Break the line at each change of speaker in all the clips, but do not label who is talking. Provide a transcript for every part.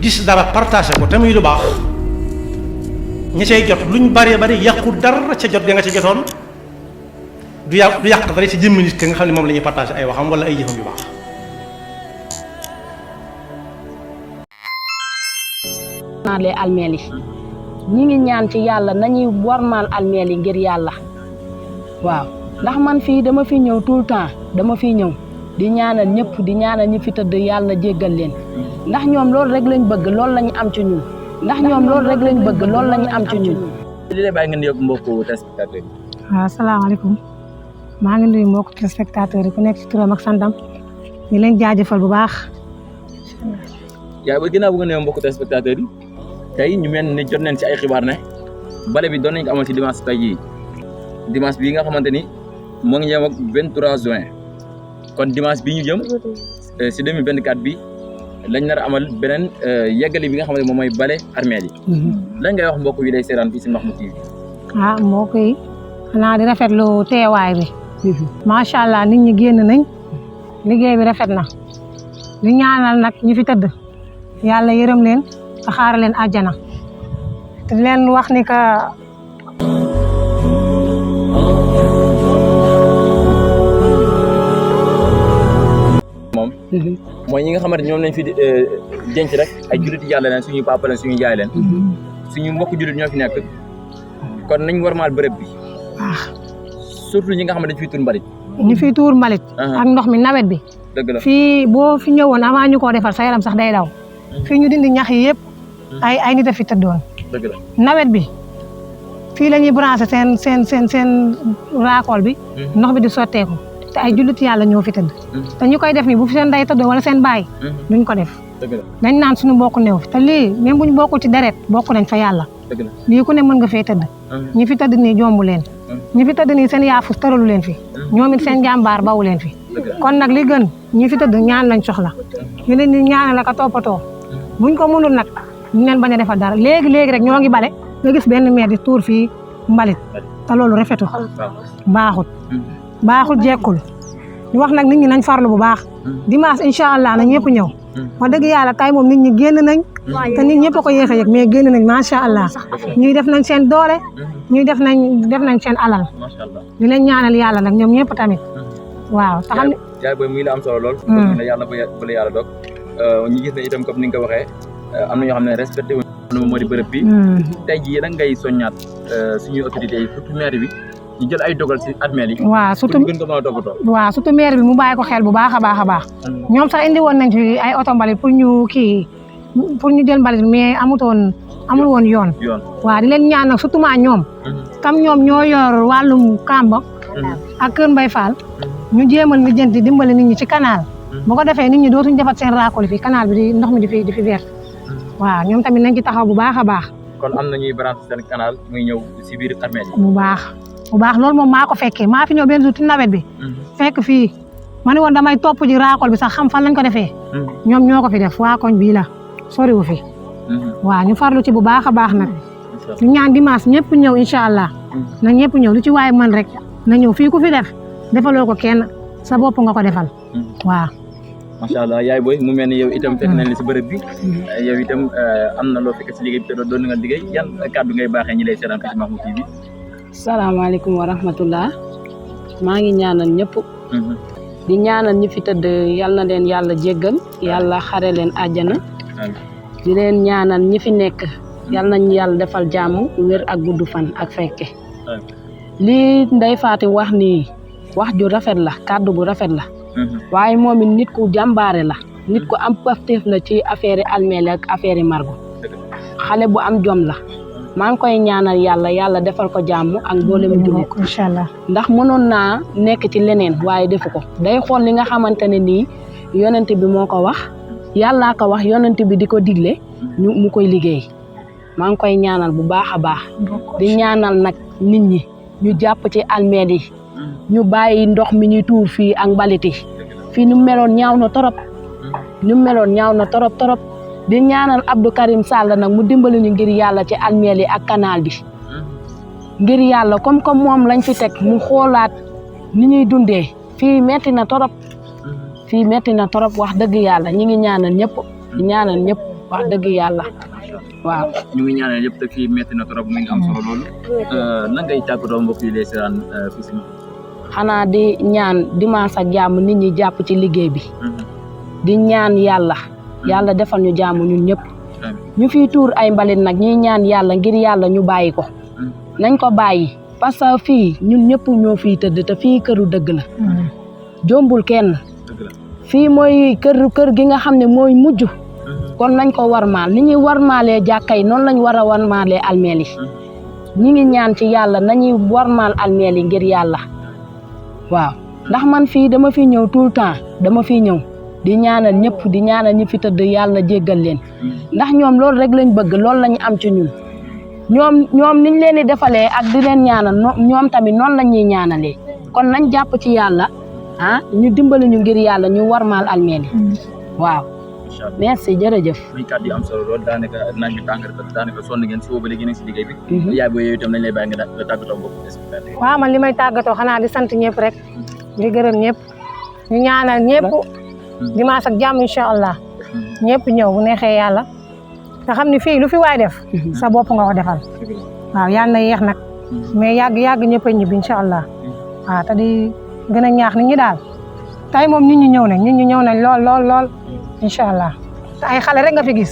gis dara partagé ko te muy lu baax ñi cay jot luñ bari bari yàqu dara ca jot nga ca jotoon du yàq dara ci jëmmi nit ki nga xam ne moom la ñuy partagé ay waxam wala ay jëfam yu baax.
naale almeel yi ñi ngi ñaan ci yàlla nañuy wormaal almeel yi ngir yàlla waaw ndax man fii dama fi ñëw tout le temps dama fi ñëw di ñaanal ñëpp di ñaanal ñi fi tëdd yàlla jéggal leen ndax ñoom loolu rek lañ bëgg loolu lañu am ci ñun ndax ñoom loolu rek lañ bëgg loolu lañu am ci ñun.
li lay bàyyi ngeen yóbbu mbokku téléspectateur yi.
waaw asalaamaaleykum maa ngi nuyu mbokku téléspectateur yi ku nekk ci turam ak santam ñu leen jaajëfal bu baax.
yaa ba ginnaaw bu nga nee mbokku téléspectateur yi tey ñu mel ni jot nañ ci ay xibaar ne bale bi doon nañ ko amal ci dimanche tey jii dimanche bii nga xamante ni moo ngi ñëw ak 23 juin kon dimanche bii ñu jëm si 2024 bi lañ nar a amal beneen yeggali bi nga xamante moom mooy bale armeel yi. lan ngay wax mbokk yi lay seeraan fii si Mahmoud TV.
ah mbokk yi xanaa di rafetlu teewaay bi. macha allah nit ñi génn nañ liggéey bi rafet na di ñaanal nag ñi fi tëdd yàlla yërëm leen te xaar leen àjjana te leen wax ni que.
moom mooy ñi nga xamante ñoom lañ fi denc rek ay jullit yàlla leen suñuy papa leen suñuy yaay leen suñu mbokk jullit ñoo fi nekk kon nañ warmaal bërëb bi surtout ñi nga xamante dañ fiy tuur mbalit
ñu fiy tuur mbalit ak ndox mi nawet bi
dëgg la
fii boo fi ñëwoon avant ñu koo defar sa yaram sax day daw fii ñu dindi ñax yi yëpp ay nit a fi tëddoon
dëgg la
nawet bi fii la ñuy branché seen raakool bi ndox bi di sotteeku te ay jullit yàlla ñoo fi tëdd te ñu koy def ni bu fi seen ndey tëddoo wala seen baay duñ ko def dañ naan suñu mbokk néew te lii même buñ bokkul ci deret bokk nañ fa yàlla lii ku ne mën nga fee tëdd ñi fi tëdd nii jombu leen ñi fi tëdd nii seen yaafus tëralu leen fi ñoom it seen jàmbaar bawu leen fi kon nag li gën ñi fi tëdd ñaan lañ soxla ñu leen di ñaanal ak a toppatoo buñ ko mënul nag ñu leen bañ a defal dara léegi rek ñoo ngi bale nga gis benn meer di tuur fii mbalit te loolu rafetul baaxul jekkul ñu wax nag nit ñi nañ farlu bu baax dimanche incha allah na ñëpp ñëw wax dëgg yàlla tey moom nit ñi génn nañ te nit ñëpp a ko yéex a yëg mais génn nañ macha allah ñuy def nañ seen doole ñuy def nañ seen alal di leen ñaanal yàlla nag ñoom ñëpp tamit waaw te xam ne
yaay booy muy la am solo lool ne yàlla ba la yàlla dog ñu gis ne itam comme ni nga ko waxee am na ñoo xam ne respecté wuñ moom moo di bërëb bi tey jii nag ngay soññaat suñuy autorités yi surtout maire bi ñu jël ay dogal si armeel yi
waaw surtout
gën ko mën a toppatoo
waaw surtout maire bi mu bàyyi ko xel bu baax a baax a baax ñoom sax indi woon nañ fi ay oto mbalit pour ñu jël mbalit mais amul woon yoon waaw di leen ñaan nag surtout maa ñoom comme ñoom ñoo yor wàllum Kamba ak Kër Mbay Fall ñu jéemal lijjanti dimbali nit ñi ci canal bu ko defee nit ñi dootuñ defat seen raakol fi canal bi di ndox mi di fi vert waaw ñoom tamit nañ ci taxaw bu baax a baax
kon am na ñuy branché seen canal muy ñëw si biir armeel yi
bu baax loolu moom maa ko fekkee maa fi ñëw benn jour ci nawet bi fekk fii ma ne woon damay topp ji raakol bi sax xam fan lañ ko defee ñoom ñoo ko fi def waa koñ bii la soriwu fi waaw ñu farlu ci bu baax a baax nag ñu ñaan dimanche ñëpp ñëw incha allah na ñëpp ñëw lu ci waaye man rek na ñëw fii ku fi def defaloo ko kenn sa bopp nga ko defal waaw
macha allah yaay booy mu mel ni yow itam fekk nañ la si bërëb bi yow itam am na loo fekk si liggéey bi te doon nga liggéey yan kàddu ngay baaxee ñi lay seetaan fii ci Mahmoud TV.
salaamaaleykum wa rahmatullah maa ngi ñaanal ñëpp di ñaanal ñi fi tëdd yal na leen yàlla jéggal yàlla xare leen àjjana di leen ñaanal ñi fi nekk yal nañ yàlla defal jàmm wér ak gudd fan ak fekke lii Ndeye Faty wax nii wax ju rafet la kàddu bu rafet la waaye moom it nit ku jàmbaare la nit ku am pastéef la ci affaire almeel ak affaire margo xale bu am jom la maa ngi koy ñaanal yàlla defal ko jàmm ak mboolem jullit
incha allah
ndax mënoon naa nekk ci leneen waaye defu ko day xool li nga xamante ne nii yonent bi moo ko wax yàllaa ko wax yonent bi di ko digle mu koy liggéey maa ngi koy ñaanal bu baax a baax di ñaanal nag nit ñi ñu jàpp ci almeel yi ñu bàyyi ndox mi ñuy tuur fii ak mbaliti fii nu meloon ñaaw na torop di ñaanal Abdou Karim Sall nag mu dimbali ñu ngir yàlla ci almeel yi ak canal bi ngir yàlla comme moom lañ fi teg mu xoolaat ni ñuy dundee fii metti na torop wax dëgg yàlla ñi ngi ñaanal ñëpp di ñaanal ñëpp wax dëgg yàlla waaw.
ñu ngi ñaanal yëpp te fii metti na trop mu ngi am solo loolu lan ngay tàggatoo mbokk yi lay seetaan fii si
xanaa di ñaan dimanche ak jàmm nit ñi jàpp ci liggéey bi di ñaan yàlla defal ñu jàmm ñun ñëpp ñu fiy tuur ay mbalit nag ñuy ñaan yàlla ngir yàlla ñu bàyyi ko nañ ko bàyyi parce que fii ñun ñëpp ñoo fiy tëdd te fii këru dëgg la jombul kenn fii mooy kër gi nga xam ne mooy mujj kon nañ ko warmaal ni ñuy warmaalee jàkka yi noonu lañ war a warmaalee almeel yi ñi ngi ñaan ci yàlla nañuy warmaal almeel yi ngir yàlla waaw ndax man fii dama fi ñëw tout le temps dama fi ñëw di ñaanal ñëpp di ñaanal ñi fi tëdd yàlla jéggal leen ndax ñoom loolu rek lañ bëgg loolu lañu am ci ñun ñoom niñ leen di defalee ak di leen ñaanal ñoom tamit noonu lañ ñuy ñaanalee kon nañ jàpp ci yàlla ñu dimbali ñu ngir yàlla ñu warmaal almeel yi waaw merci jërëjëf.
muy kàddu yi am solo lool daanaka naaj bi tàng rek daanaka sonn ngeen si boobu léegi nekk si liggéey bi. yaay booy yooyu itam nañ lay bàyyi nga tàggatoo mbokk yi.
waaw man li may tàggatoo xanaa di sant ñëpp rek di gërëm ñëpp ñu ñaanal ñëpp dimanche ak jàmm incha allah ñëpp ñëw bu neexee yàlla nga xam ni fii lu fi waay def sa bopp nga ko defal waaw yàlla na yéex nag mais yàgg ñëpp a ñibbi incha allah waaw te di gën a ñaax nit ñi daal tey moom nit ñi ñëw nañ lool incha allah te ay xale rek nga fi gis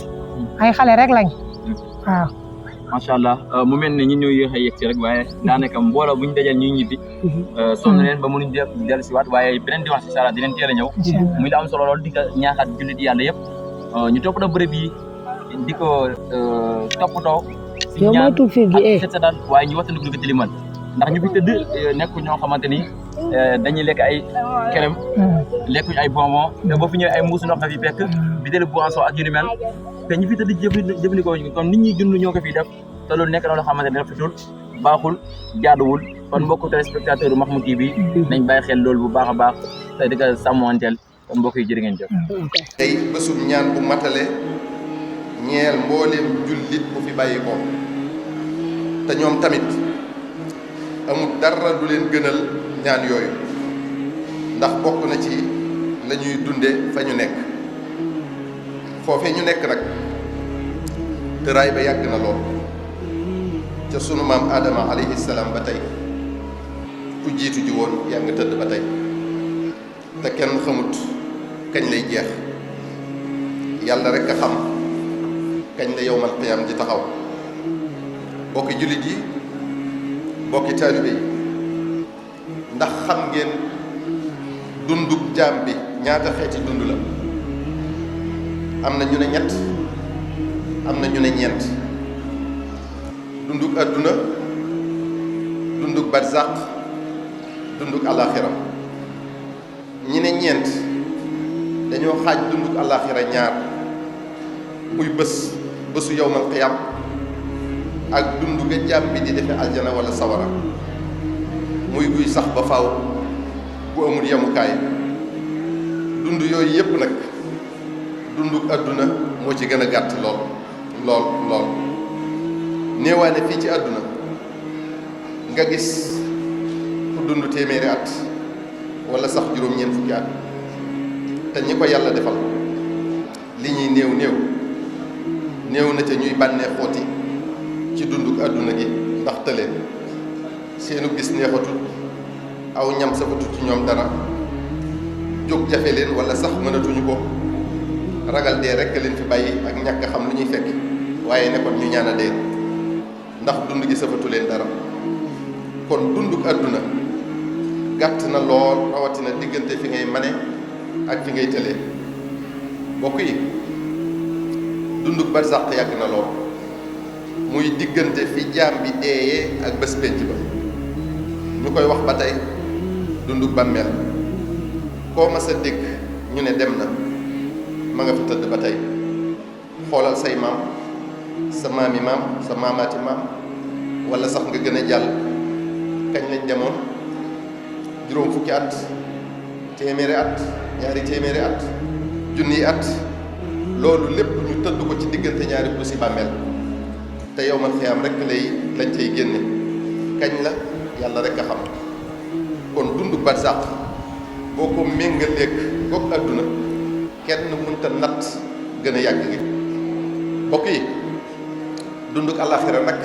ay xale rek lañ waaw.
macha allah mu mel ne ñi ñoo yéex a yegg si rek waaye daanaka mbooloo bu ñu dajal ñuy ñibbi sonn leen ba mënuñ dellu si waat waaye beneen dimanche incha allah dinañ teel a ñëw muy la am solo lool di ko ñaaxaat jullit yàlla yëpp ñu toppatoo bërëb yi di ko toppatoo si ñaan ak set setal waaye ñu wattandiku ko tilimal ndax ñu fi tëdd nekk ñoo xamante ni dañuy lekk ay kerem lekkuñ ay bonbon te boo fi ñëwee ay mbuusu ndox nga fi fekk bi delu boisson ak yu ni mel te ñu fi tëdd jëfandikoo kon nit ñi dund ñoo ko fiy def te loolu nekk na loo xamante ne rafetul baaxul jaaduwul kon mbokku téléspectateur u Mahmoud TV nañ bàyyi xel loolu bu baax a baax te di ko sàmmanteel kon mbokk yi jërë ngeen jëf.
tey bésum ñaan bu matale ñeel mbooleem jullit bu fi bàyyi ko te ñoom tamit amul dara du leen gënal ñaan yooyu ndax bokk na ci la ñuy dunde fa ñu nekk foofee ñu nekk nag tëraay ba yàgg na lool ca sunu maam Adama alayhi salaam ba tey ku jiitu ji woon yaa nga tëdd ba tey te kenn xamut kañ lay jeex yàlla rek a xam kañ la yowmal qiyaam di taxaw bokki jullit yi bokki taalibe yi ndax xam ngeen dunduk jaam bi ñaata xeeti dund la am na ñu ne ñett am na ñu ne ñeent dunduk adduna dunduk barzaq dunduk alaxira ñi ne ñeent dañoo xaaj dunduk alaxira ñaar muy bésu yowmal qiyam ak dundu ga jaam bi di defe aljana wala sawara muy guy sax ba faaw bu amul yemukaay dund yooyu yépp nag dunduk adduna moo ci gën a gàtt lool néewaane fii ci àdduna nga gis ku dund téeméeri at wala sax juróom-ñeent fukki at te ñi ko yàlla defal li ñuy néew na ca ñuy bànnee xooti ci dunduk àdduna gi ndax tëleen seenu gis neexatul aw ñam safatut ci ñoom dara jóg jafe leen wala sax mënatuñu ko ragal dee rekk leen fi bàyyi ak ñàkk xam lu ñuy fekk waaye ne kon ñu ñaan a dee ndax dund gi safatu leen dara kon dunduk àdduna gàtt na lool rawatina diggante fi ngay mane ak fi ngay tëlee bokk yi dunduk barzaq yàgg na lool muy diggante fi jaam bi deeyee ak bés penc ba ñu koy wax ba tey dunduk bàmmeel koo ma sa dégg ñu ne dem na ma nga fa tëdd ba tey xoolal say maam sa maami maam sa maamaati maam wala sax nga gën a jàll kañ lañ demoon juróom fukki at téeméeri at ñaari téeméeri at junniy at loolu lépp ñu tëdd ko ci diggante ñaari bési bàmmeel te yowmal xiyaam rek lañ cay génne kañ la yàlla rek a xam kon dundu barsàq boo ko méngaleeg goog àdduna kenn mënta natt gën a yàgg gi mbokk yi dunduk àllaaxira nag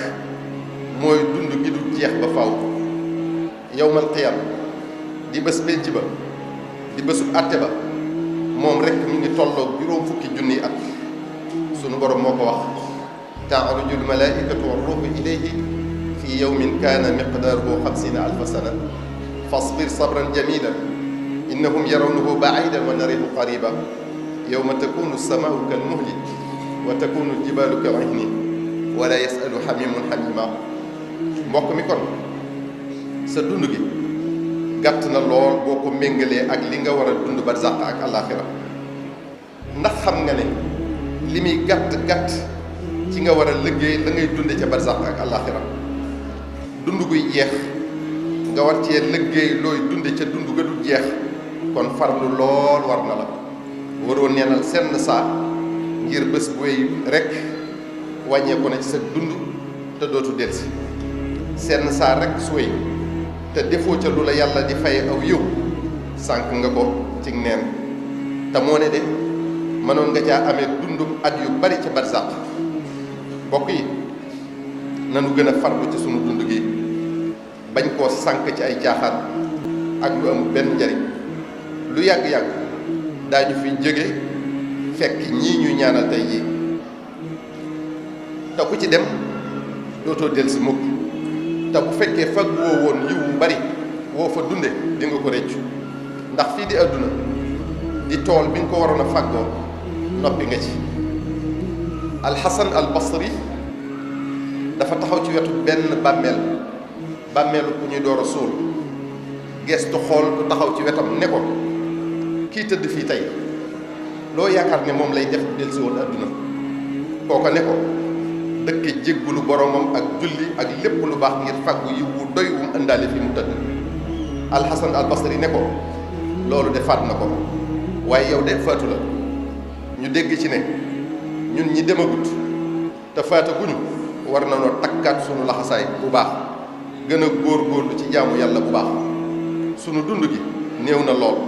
mooy dund gi du jeex ba faw yawmal qiyaam di bés penc ba di bésub àtte ba moom rek mi ngi tolloog juróom fukki junniy at sunu borom moo ko wax ta'ruju al-malaa'ikatu war-ruuhu ilayhi fi yawmin kaana miqdaaruhu 50 alfa sana fasbir sabran jamiilan innahum yarawnahu ba'iidan wa naraahu qariiban yawma takuunu as-samaa'u kal-muhli wa takuunu al-jibaalu kal-'ihni wa laa yas'alu hamiimun hamiimaa mbokk mi kon sa dund gi gàtt na lool boo ko méngalee ak li nga war a dund barzaq ak àllaaxira ndax xam nga ne li muy gàtt ci nga war a liggéey la ngay dunde ca barzaq ak àllaaxira dund guy jeex nga war cee liggéey looy dunde ca dund ga du jeex kon farlu lool war na la waroo neenal senn saa ngir bés buy rek wàññeeku na ci sa dund te dootu delsi senn saa rek su wéy te defoo ca lu la yàlla di fay aw yiw sànq nga ko ci neen te moo ne de mënoon nga caa amee dund at yu bari ca barzaq mbokk yi nanu gën a farlu ci sunu dund gi bañ koo sànq ci ay caaxaan ak lu amul benn njariñ lu yàgg-yàgg daañu fi jóge fekk ñii ñuy ñaanal tey jii te ku ci dem dootoo delsi mukk te bu fekkee fag woo woon yiw wu bari woo fa dunde di nga ko réccu ndax fii di àdduna di tool bi nga ko waroon a fàggoo noppi nga ci alxasan al basri dafa taxaw ci wetu benn bàmmeelu ku ñuy door a suul gestu xool ku taxaw ci wetam ne ko kii tëdd fii tey loo yaakaar ne moom lay def delsi woon àdduna kooko ne ko dëkke jéggulu boromam ak julli ak lépp lu baax ngir fàggu yi wu doy wu mu ëndaale fi mu tëdd alxasan al basri ne ko loolu de faat na ko waaye yow de faatu la ñu dégg ci ne ñun ñi demagut te faataguñu war na noo takkaat sunu laxasaay bu baax gën a góor-góorlu ci jaamu yàlla bu baax sunu dund gi néew na lool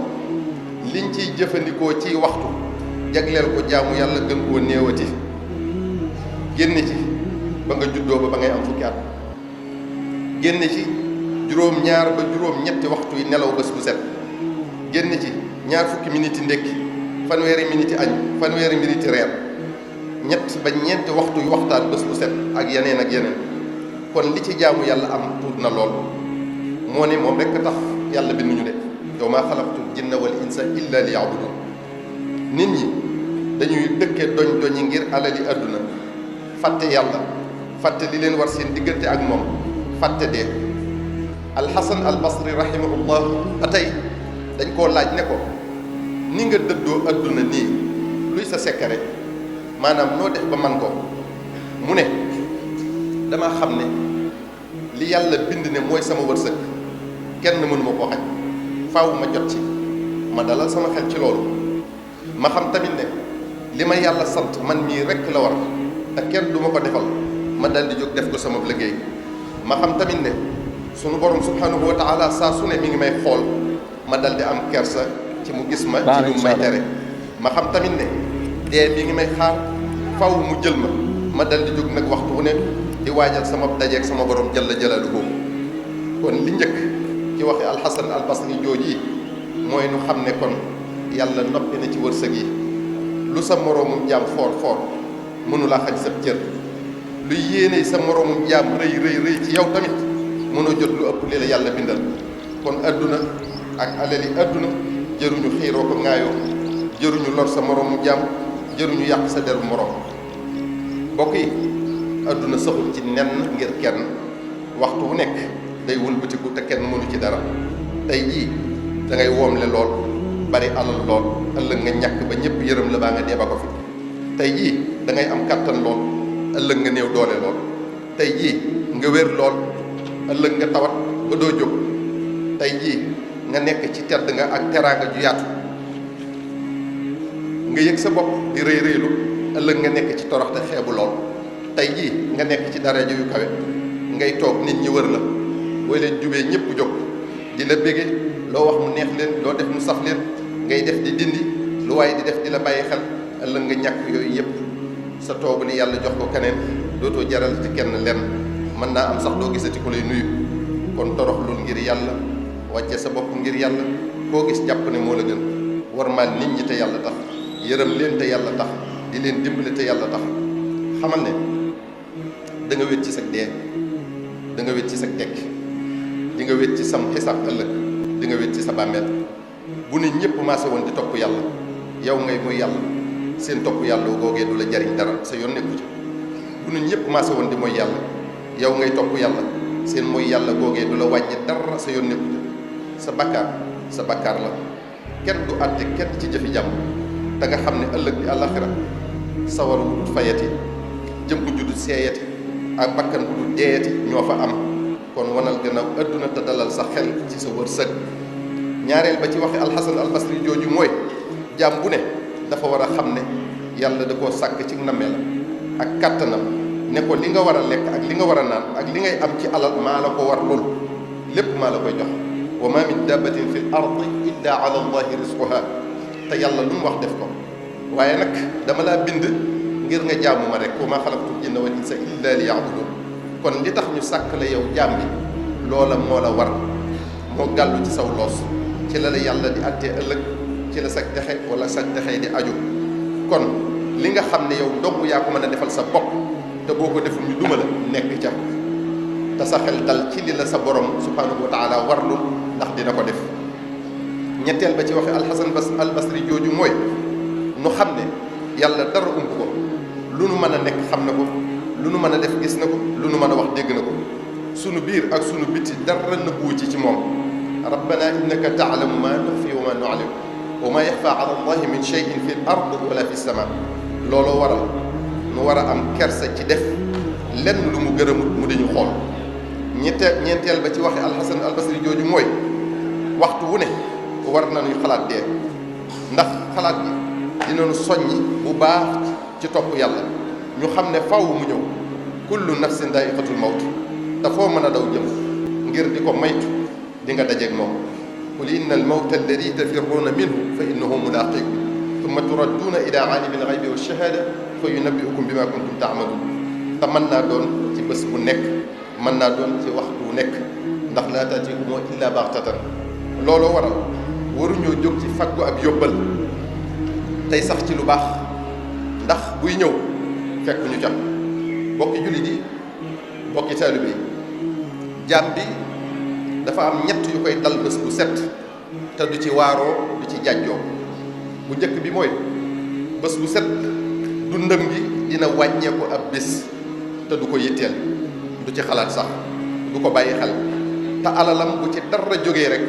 liñ ciy jëfandikoo ci waxtu jagleel ko jaamu yàlla gën koo néewati génne ci ba nga juddoo ba ngay am fukki at génne ci juróom-ñaar ba juróom-ñetti waxtu yi nelaw bés bu set génne ci ñaar fukki miniti ndékki fanweeri miniti añ fanweeri miniti reer ñett ba ñeenti waxtu yu waxtaan bés bu set ak yeneen kon li ci jaamu yàlla am tuut na lool moo ne moom rekk tax yàlla binduñu de yow maa xalaqtul jinna wal insa illa li ya'budun nit ñi dañuy dëkke doñ-doñi ngir alali àdduna fàtte yàlla fàtte li leen war seen diggante ak moom fàtte dee alxasan al basri rahimahullah ba tey dañ koo laaj ne ko ni nga dëddoo àdduna nii luy sa secret maanaam noo def ba man ko mu ne dama xam ne li yàlla bind ne mooy sama wërsëg kenn mënu ma koo xaj faaw ma jot ci ma dalal sama xel ci loolu ma xam tamit ne li ma yàlla sant man mii rekk la war te kenn du ma ko defal ma dal di jóg def ko sama liggéey ma xam tamit ne sunu borom subhanahu wa taala saa su ne mi ngi may xool ma dal di am kersa ci mu gis ma ci lu may tere ma xam tamit ne dee mi ngi may xaar faw mu jël ma dal di jóg nag waxtu wu ne di waajal sama dajeeg sama borom jalla jalaaluhu kon li njëkk ci waxi alxasan al basri jooji mooy nu xam ne kon yàlla noppi na ci wërsëg yi lu sa moroomum jaam foor foor mënu laa xañ sab cër lu yéene sa moroomum jaam rëy ci yow tamit mënoo jot lu ëpp li la yàlla bindal kon adduna ak alali adduna jëruñu xiiroo ko ŋaayoo jëruñu lor sa moroomum jaam jëruñu yàq sa deru moroom mbokk yi adduna saxul ci nenn ngir kenn waxtu wu nekk day wëlbatiku te kenn mënu ci dara tey jii da ngay woomle lool bari alal lool ëllëg nga ñàkk ba ñëpp yërëm la baa nga dee ba ko fi tey jii da ngay am kàttan lool ëllëg nga néew doole lool tey jii nga wér lool ëllëg nga tawat ba doo jóg tey jii nga nekk ci tedd nga ak teraanga ju yaatu nga yëg sa bopp di rëy rëylu ëllëg nga nekk ci torox te xeebu lool tey jii nga nekk ci daraja yu kawe ngay toog nit ñi wër la booy leen jubee ñëpp jóg di la bége loo wax mu neex leen loo def mu saf leen ngay def di dindi lu waaye di def di la bàyyi xel ëllëg nga ñàkk yooyu yëpp sa toogu li yàlla jox ko keneen dootoo jaral ci kenn lenn mën naa am sax doo gisati ku lay nuyu kon toroxlul ngir yàlla wàcce sa bopp ngir yàlla koo gis jàpp ne moo la gën warmaal nit ñi te yàlla tax yërëm leen te yàlla tax di leen dimbali te yàlla tax xamal ne da nga wét ci sa dee da nga wét ci sa tekki di nga wét ci sam xisaab ëllëg di nga wét ci sa bàmmeel bu nit ñëpp maase woon di topp yàlla yow ngay muy yàlla seen topp yàlla googee du la jariñ dara sa yoon nekku ci bu nit ñëpp maase woon di mooy yàlla yow ngay topp yàlla seen mooy yàlla googee du la wàññi dara sa yoon nekku ci sa bakkaar la kenn du àtte kenn ci jëfi jàmm te nga xam ne ëllëg di àllaxira sawar wu dul fayati jëm bu juddu seeyati ak bakkan bu dul deeyati ñoo fa am kon wanal gannaaw adduna te dalal sa xel ci sa wërsëg ñaareel ba ci waxe alxasan albasri jooju mooy jaam bu ne dafa war a xam ne yàlla da koo sàkk ci nammeel ak kàttanam ne ko li nga war a lekk ak li nga war a naan ak li ngay am ci alal maa la ko war lool lépp maa la koy jox wa ma min dabbatin fi l ardi illa ala allahi risquha te yàlla lu mu wax def ko waaye nag dama laa bind ngir nga jaamu ma rek wa ma xalaqtul jinna wal insa illa li yaabudun kon li tax ñu sàkk la yow jaam bi loola moo la war moo gàllu ci saw loos ci la la yàlla di àttee ëllëg ci la sag texe wala sag texe di aju kon li nga xam ne yow dong yaa ko mën a defal sa bopp te boo ko deful ñu duma la nekk ca te sa xel dal ci li la sa borom subhanahu wa taala warlu ndax dina ko def ñetteel ba ci waxe alxasan albasri jooju mooy nu xam ne yàlla dara ump ko lu nu mën a nekk xam na ko lu nu mën a def gis na ko lu nu mën a wax dégg na ko sunu biir ak sunu biti dara nëbbuwu ci moom rabbana innaka taalamu ma nuxfi wa ma nu'lin wa ma yaxfa ala allahi min cheyin fi l ard wala fi sama looloo waral nu war a am kersa ci def lenn lu mu gërëmut mu dañu xool ñeenteel ba ci waxe alxasan albasri jooju mooy waxtu wu ne war nañuy xalaat dee ndax xalaat bi dinañu soññi bu baax ci topp yàlla ñu xam ne faw mu ñëw kullu nafsin daa'iqatul mawt te foo mën a daw jëm ngir di ko maytu di nga dajeeg moom qul inna al mawta alladi tafirruuna minhu fa innahu mulaaqiikum thumma turadduuna ila aalimi al ghaybi wa shahaada fa yunabbi'ukum bima kuntum ta'maluun te mën naa doon ci bés bu nekk mën naa doon ci waxtu bu nekk ndax laa ta'tiikum illa baxtatan looloo waral waruñoo jóg ci faggu ab yóbbal tey sax ci lu baax ndax buy ñëw fekk ñu jot bokki jullit yi bokki taalibe yi jaam bi dafa am ñett yu koy dal bés bu set te du ci waaroo du ci jàjjoo bu njëkk bi mooy bés bu set dundam gi dina wàññeeku ab bés te du ko yitteel du ci xalaat sax du ko bàyyi xel te alalam bu ci dara jógee rek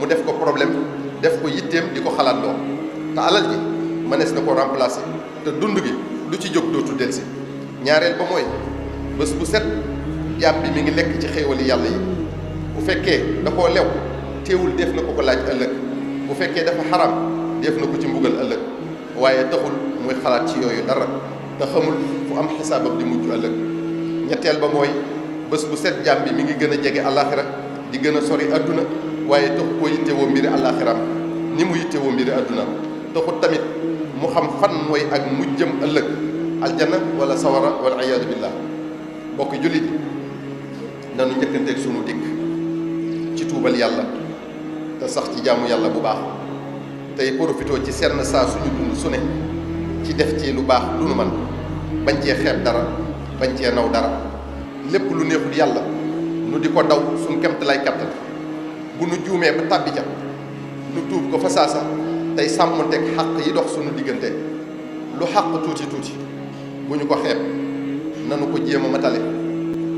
mu def ko problème def ko yitteem di ko xalaat loo te alal ji mënees na ko remplacer te dund gi du ci jóg dootu delsi ñaareel ba mooy bés bu set jaam bi mi ngi lekk ci xéewali yàlla yi bu fekkee da koo lew teewul def na ko ko laaj ëllëg bu fekkee dafa xaram def na ko ci mbugal ëllëg waaye taxul muy xalaat ci yooyu dara te xamul fu am xisaabam di mujj ëllëg ñetteel ba mooy bés bu set jaam bi mi ngi gën a jege àllaaxira di gën a sori adduna waaye taxu koo yittewoo mbiri àllaaxiraam ni mu yittewoo mbiri addunaam taxut tamit mu xam fan mooy ak mujjëm ëllëg aljanna wala sawara wala iyaadu billah bokk jullit yi nanu njëkkanteeg sunu dikk ci tuubal yàlla te sax ci jaamu yàlla bu baax tey profitoo ci senn saa suñu dund su ne ci def ci lu baax lu nu man bañ cee xeeb dara bañ cee naw dara lépp lu neexul yàlla nu di ko daw suñ kemt lay kattan bu nu juumee ba tàbbi ca nu tuub ko fa saasa tey sàmmanteeg xàq yi dox suñu diggante lu xàq tuuti tuuti bu ñu ko xeeb nanu ko jéem a matale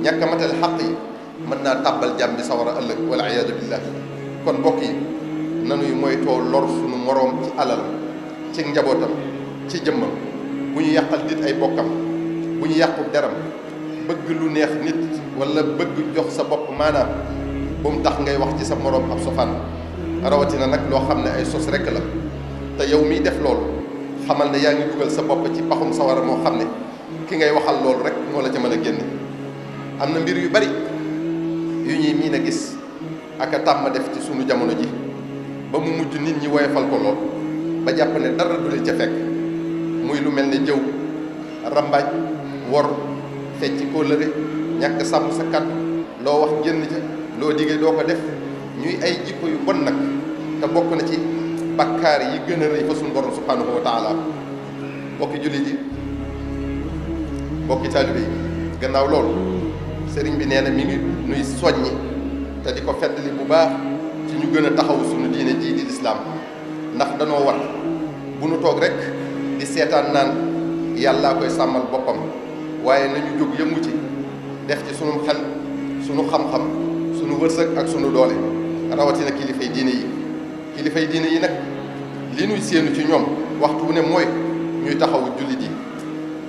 ñàkk a matale xàq yi mën naa tàbbal jàmm bi sawara ëllëg wala iyaadu billah kon mbokk yi nanuy moytoo lor suñu moroom ci alal ci njabootam ci jëmmam bu ñu yàqal nit ay bokkam bu ñu yàqu deram bëgg lu neex nit wala bëgg jox sa bopp maanaam bu mu tax ngay wax ci sa moroom ab sofaan rawatina nag loo xam ne ay sos rekk la te yow miy def loolu xamal ne yaa ngi dugal sa bopp ci paxum sawara moo xam ne ki ngay waxal loolu rek moo la ca mën a génne am na mbir yu bari yu ñuy miin a gis ak a tàmm def ci sunu jamono ji ba mu mujj nit ñi woyofal ko lool ba jàpp ne dara du leen ca fekk muy lu mel ne jëw rambaaj wor fecc kóllëre ñàkk sàmm sa kàddu loo wax génn ca loo diggee doo ko def ñuy ay jikko yu bon nag te bokk na ci bakkaar yi gën a rëy fa suñu borom subhanahu wa taala bokki jullit yi bokki taalibe yi gannaaw loolu sëriñ bi nee na mi ngi nuy soññi te di ko feddali bu baax ci ñu gën a taxaw suñu diine jii di lislaam ndax danoo war bu nu toog rek di seetaan naan yàllaa koy sàmmal boppam waaye nañu jóg yëngu ci def ci sunu xel sunu xam-xam sunu wërsëg ak sunu doole rawatina kilifay diine yi nag li nuy séenu ci ñoom waxtu wu ne mooy ñuy taxawu jullit yi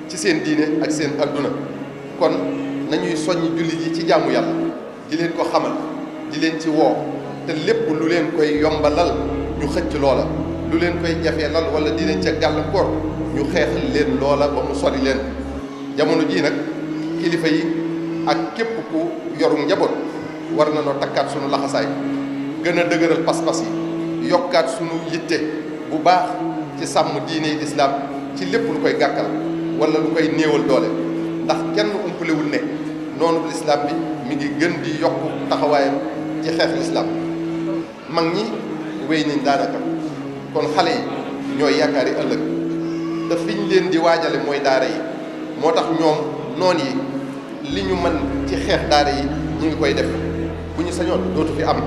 ci seen diine ak seen adduna kon nañuy soññ jullit yi ci jaamu yàlla di leen ko xamal di leen ci woo te lépp lu leen koy yombalal ñu xëcc loola lu leen koy jafeelal wala di leen ca gàllankoor ñu xeexal leen loola ba mu sori leen jamono jii nag kilifa yi ak képp ku yoru njaboot war na noo takkaat sunu laxasaay gën a dëgëral pas-pas yi yokkaat sunu yitte bu baax ci sàmm diine lislaam ci lépp lu koy gàkkal wala lu koy néewal doole ndax kenn umpalewul ne noonu lislaam bi mi ngi gën di yokk taxawaayam ci xeex lislaam mag ñi wéy nañ daanaka kon xale yi ñooy yaakaari ëllëg te fiñ leen di waajale mooy daara yi moo tax ñoom noon yi li ñu mën ci xeex daara yi ñu ngi koy def bu ñu sañoon dootu fi am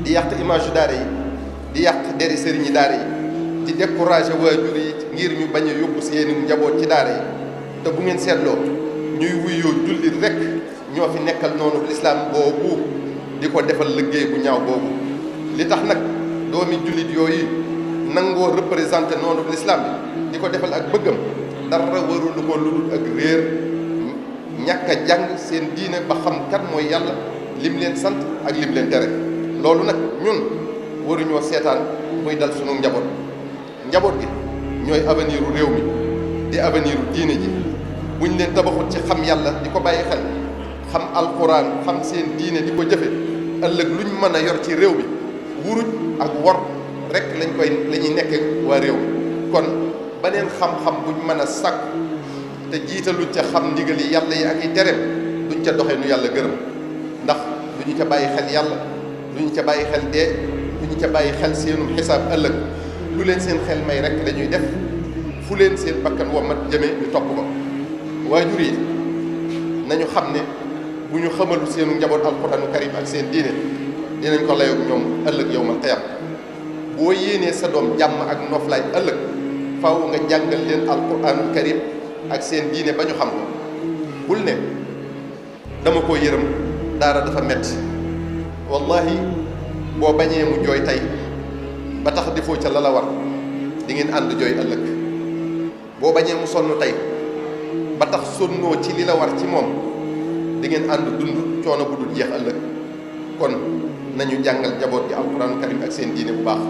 di yàq image yu daara yi di yàq deri sëriñi daara yi di décourager waajur yi ngir ñu bañ a yóbbu seeni njaboot ci daara yi te bu ngeen seetloo ñuy wuyoo jullit rek ñoo fi nekkal noonu lislaam boobu di ko defal liggéey bu ñaaw boobu li tax nag doomi jullit yooyu nangoo représenté noonu lislaam bi di ko defal ak bëggam dara warul ko lu dul ak réer ñàkk a jàng seen diine ba xam kat mooy yàlla lim leen sant ak lim leen tere loolu nag ñun waruñoo seetaan muy dal sunu njaboot gi ñooy avenir u réew mi di avenir u diine ji buñ leen tabaxut ci xam yàlla di ko bàyyi xel xam alquran xam seen diine di ko jëfe ëllëg luñ mën a yor ci réew mi wuruj ak wor rek la ñuy nekke waa réew mi kon beneen xam-xam buñ mën a sàkk te jiitaluñ ca xam ndigali yàlla yi ak i tereem duñ ca doxee nu yàlla gërëm ndax duñu ca bàyyi xel yàlla duñu ca bàyyi xel dee duñu ca bàyyi xel seenum xisaab ëllëg lu leen seen xel may rek la ñuy def fu leen seen bakkan wa mat jëme ñu topp ko waajur yi nañu xam ne bu ñu xamalu seenu njaboot alquranu karim ak seen diine dinañ ko layoog ñoom ëllëg yawmal qiyaam boo yéenee sa doom jàmm ak noflaay ëllëg faaw nga jàngal leen alquranu karim ak seen diine ba ñu xam ko bul ne dama ko yërëm daara dafa metti wallahi boo bañee mu jooy tey ba tax defoo ca la la war di ngeen ànd jooy ëllëg boo bañee mu sonn tey ba tax sonnoo ci li la war ci moom di ngeen ànd dund coono bu dul jeex ëllëg kon nañu jàngal njaboot gi alquranu karim ak seen diine bu baax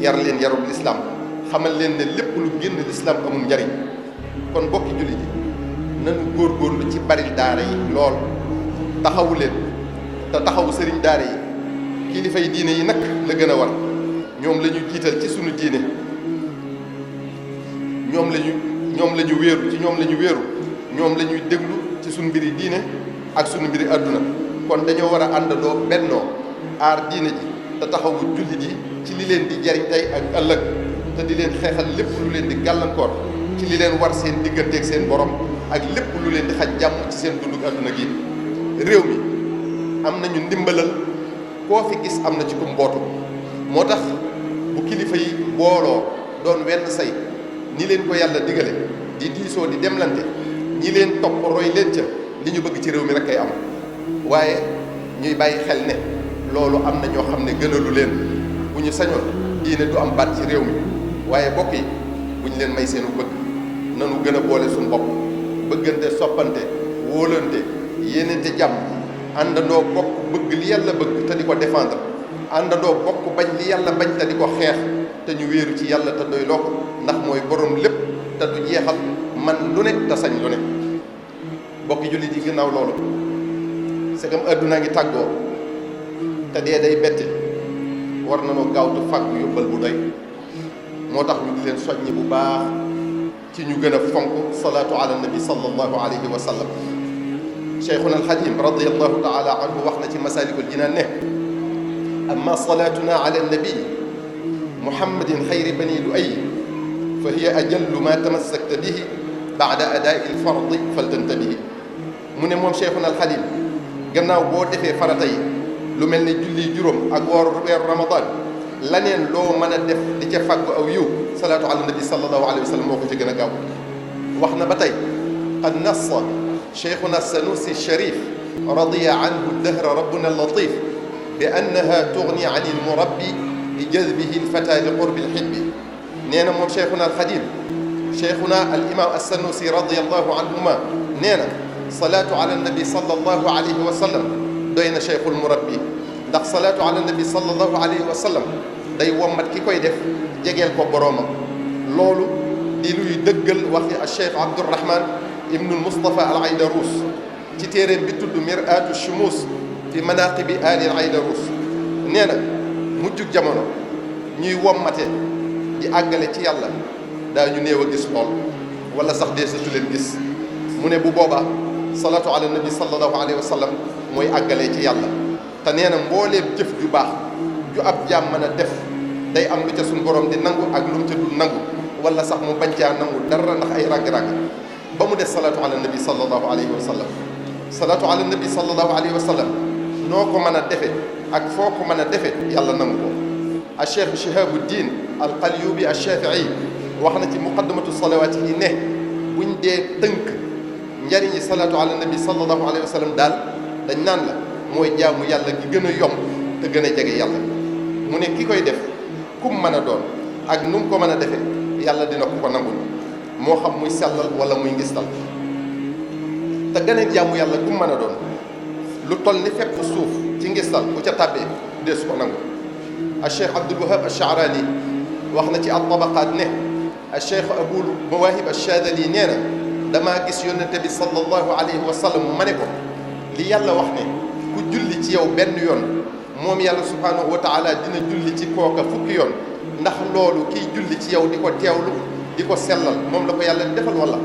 yar leen yarub lislaam xamal leen ne lépp lu génn lislaam amul njariñ kon bokki jullit yi nañu góorgóorlu ci bari daara yi lool taxawu leen te taxawu sëriñ daara yi kilifa yi diine yi nag la gën a war ñoom la ñu jiital ci sunu diine ñoom la ñu wéeru ci ñoom la ñu wéeru ñoom la ñuy déglu ci sunu mbiri diine ak sunu mbiri àdduna kon dañoo war a àndandoo bennoo aar diine ji te taxawu jullit yi ci li leen di jariñ tey ak ëllëg te di leen xeexal lépp lu leen di gàllankoor ci li leen war seen digganteeg seen borom ak lépp lu leen di xaj jàmm ci seen dunduk àdduna gi réew mi am nañu ndimbalal koo fi gis am na ci ku mbootu moo tax bu kilifa yi booloo doon wenn say ni leen ko yàlla digale di diisoo di demlante ñi leen topp roy leen ca li ñu bëgg ci réew mi rek kay am waaye ñuy bàyyi xel ne loolu am na ñoo xam ne gënalu leen bu ñu sañoon diine du am baat ci réew mi waaye bokk yi bu ñu leen may seenu bëgg nanu gën a boole suñu bopp bëggante soppante wóolante yéenante jàmm àndandoo bokk bëgg li yàlla bëgg te di ko défendre àndandoo bokk bañ li yàlla bañ te di ko xeex te ñu wéeru ci yàlla te doy loo ko ndax mooy borom lépp te du jeexal man lu ne te sañ lu ne bokki jullit yi ginnaaw loolu segam àdduna ngi tàggoo te dee day bette war na noo gaawtu fàggu yóbbal bu doy moo tax ñu di leen soññi bu baax ci ñu gën a fonk salaatu ala nabi sallallahu alayhi wa sallam. cheikhuna alxadim radiallahu taala anhu wax na ci masalikul jinaan ne amma salaatuna ala nabi muhammadin xayri bani luay fa hiya ajallu ma tamassakta bihi baada adaai lfardi faltantabihi. mu ne moom cheikhuna alxadim gannaaw boo defee farata yi lu mel ne julli juróom ak woor weeru ramadan laneen loo mën a def di ca fàggu aw yiw salaatu ala nabi sallallahu alayhi wa sallam moo ko ci gën a gaaw. wax na ba tey qad nassa cheikhuna sanusi sharif radiya anhu dahra rabbuna latif bi annaha tugni an ilmurabbi li jazbihi lfata li qurbi lxibbi. nee na moom cheikhuna alxadim cheikhuna al imam assanusi radiallahu anhuma nee na salaatu ala nabi sallallahu alayhi wa sallam doy na cheikhul murabbi ndax salaatu ala nabi sallallahu alayhi wa sallam day wommat ki koy def jegeel ko boroomam. loolu di luy dëggal waxi al cheikh Abdourahman ibnul Moustapha al Aydarous ci téeréem bi tudd Mir'atu Shumus fi manaqibi ali al Aydarous. nee na mujjug jamono ñuy wommate di àggale ci yàlla daañu néew a gis lool wala sax deesatu leen gis. mu ne bu boobaa salaatu ala nabi sallallahu alayhi wa sallam mooy àggalee ci yàlla. te nee na mbooleem jëf ju baax ju ab jaam mën a def day am lu ca suñu borom di nangu ak lu mu ca dul nangu wala sax mu bañ caa nangu dara ndax ay ràgg-ràgg ba mu des salaatu ala nabi sallallahu alayhi wa sallam. salaatu ala nabi sallallahu alayhi wa sallam noo ko mën a defe ak foo ko mën a defe yàlla nangu ko. al cheikh Shihabuddin al Qalyubi al Shafii wax na ci muqaddamatu salawaat yi ne buñ dee tënk njariñi salaatu ala nabi sallallahu alayhi wa sallam daal dañ naan la mooy jaamu yàlla gi gën a yomb te gën a jege yàlla. mu ne ki koy def kum mën a doon ak nu mu ko mën a defee yàlla dina ko nangul moo xam muy sellal wala muy ngistal. te gën a jaamu yàlla kum mën a doon lu toll ni fépp suuf ci ngistal bu ca tàbbee dee su ko nangu. al cheikh Abdul Wahab al Sha'rani wax na ci al tabaqaat ne al cheikh Abul Mawahib al Shadali nee na damaa gis yonente bi sallallahu alayhi wa sallam ma ne ko li yàlla wax ne ku julli ci yow benn yoon moom yàlla subhaanahu wa taala dina julli ci kooka fukki yoon ndax loolu kiy julli ci yow di ko teewlu di ko sellal moom la ko yàlla di defal wala.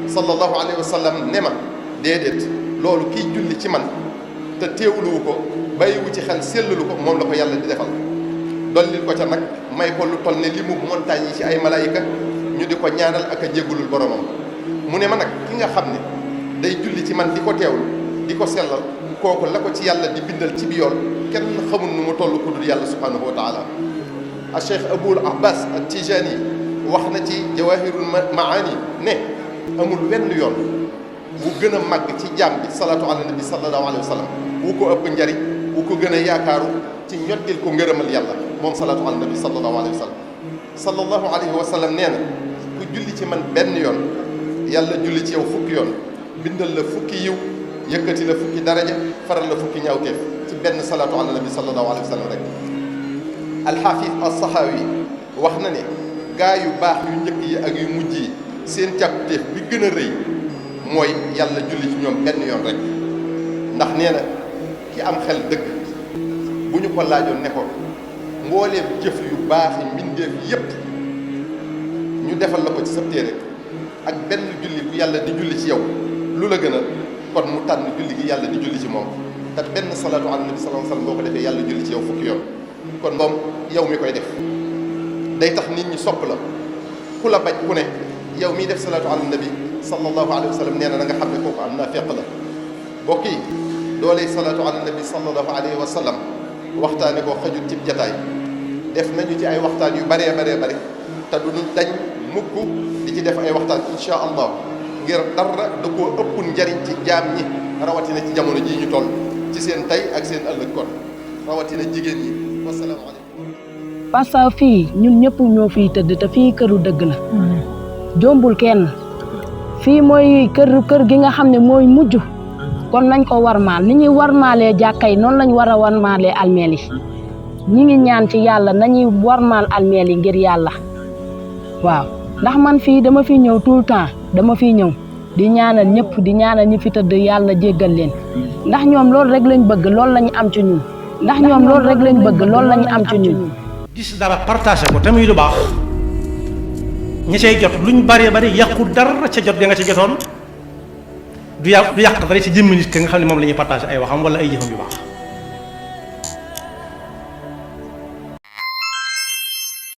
sallallahu alayhi wa sallam ne ma déedéet loolu kiy julli ci man te teewluwu ko bàyyiwu ci xel sellalu ko moom la ko yàlla di defal. dollil ko ca nag may ko lu toll ne li mu montagne yi ci ay malaayika ñu di ko ñaanal ak a jéggulul boromam. mu ne ma nag ki nga xam ne day julli ci man di ko teewlu di ko sellal kooku la ko ci yàlla di bindal ci bi yool kenn xamul nu mu toll ku dul yàlla subhanahu wa taala. al cheikh Abul Abbas al Tijani wax na ci jawahirul maani ne amul wenn yoon wu gën a màgg ci jaam bi salaatu ala nabi sallallahu alayhi wa sallam wu ko ëpp njariñ wu ko gën a yaakaaru ci ñoddil ko ngërëmal yàlla moom salaatu ala nabi sallallahu alayhi wa sallam. sallallahu alayhi wa sallam nee na ku julli ci man benn yoon yàlla julli ci yow fukki yoon bindal la fukki yiw yëkkati la fukki daraja faral la fukki ñaawteef ci benn salaatu ala nabi sallallahu alayhi wa sallam rek. alxaafis as-Saxaawi wax na ne gaa yu baax yu njëkk yi ak yu mujj yi seen càkkutéef bi gën a rëy mooy yàlla julli ci ñoom benn yoon rek. ndax nee na ki am xel dëgg bu ñu ko laajoon ne ko mbooleem jëf yu baax yi mbindeef yépp ñu defal la ko ci sa téere ak benn julli bu yàlla di julli ci yow lu la gën a kon mu tànn julli gi yàlla di julli ci moom te benn salaatu ala nabi sallallahu alayhi wa sallam boo ko defee yàlla julli ci yow fukki yoon. kon moom yow mi koy def day tax nit ñi sopp la ku la bañ ku ne yow miy def salaatu ala nabi sallallahu alayhi wa sallam nee na nga xam ne kooku am naa feq la. mbokk yi dooley salaatu ala nabi sallallahu alayhi wa sallam waxtaane koo xajut cib jataay def nañu ci ay waxtaan yu bëree bari te du ñu dañ mukk di ci def ay waxtaan insha allah ngir dara da koo ëpp njariñ ci jaam ñi rawatina ci jamono jii ñu toll ci seen tey ak seen ëllëg kon rawatina jigéen ñi. wasalaamaaleykum.
parce que fii ñun ñëpp ñoo fiy tëdd te fii këru dëgg la. jombul kenn. fii mooy kër gi nga xam ne mooy mujj. kon nañ ko warmaal ni ñuy warmaalee jàkka yi noonu lañ war a warmaalee almeel yi. ñi ngi ñaan ci yàlla nañuy warmaal almeel yi ngir yàlla. waaw ndax man fii dama fi ñëw tout le temps dama fi ñëw di ñaanal ñëpp di ñaanal ñi fi tëdd yàlla jéggal leen ndax ñoom loolu rek lañ bëgg loolu lañu am ci ñun. ndax ñoom loolu rek lañ bëgg loolu lañu am ci ñun.
gis dara partagé ko te muy lu baax ña cay jot luñ bari bari yàqu dara ca jot ga nga ca jotoon du yàq dara ci jëmmi nit ki nga xam ne moom la ñuy partagé ay waxam wala ay jëfam yu baax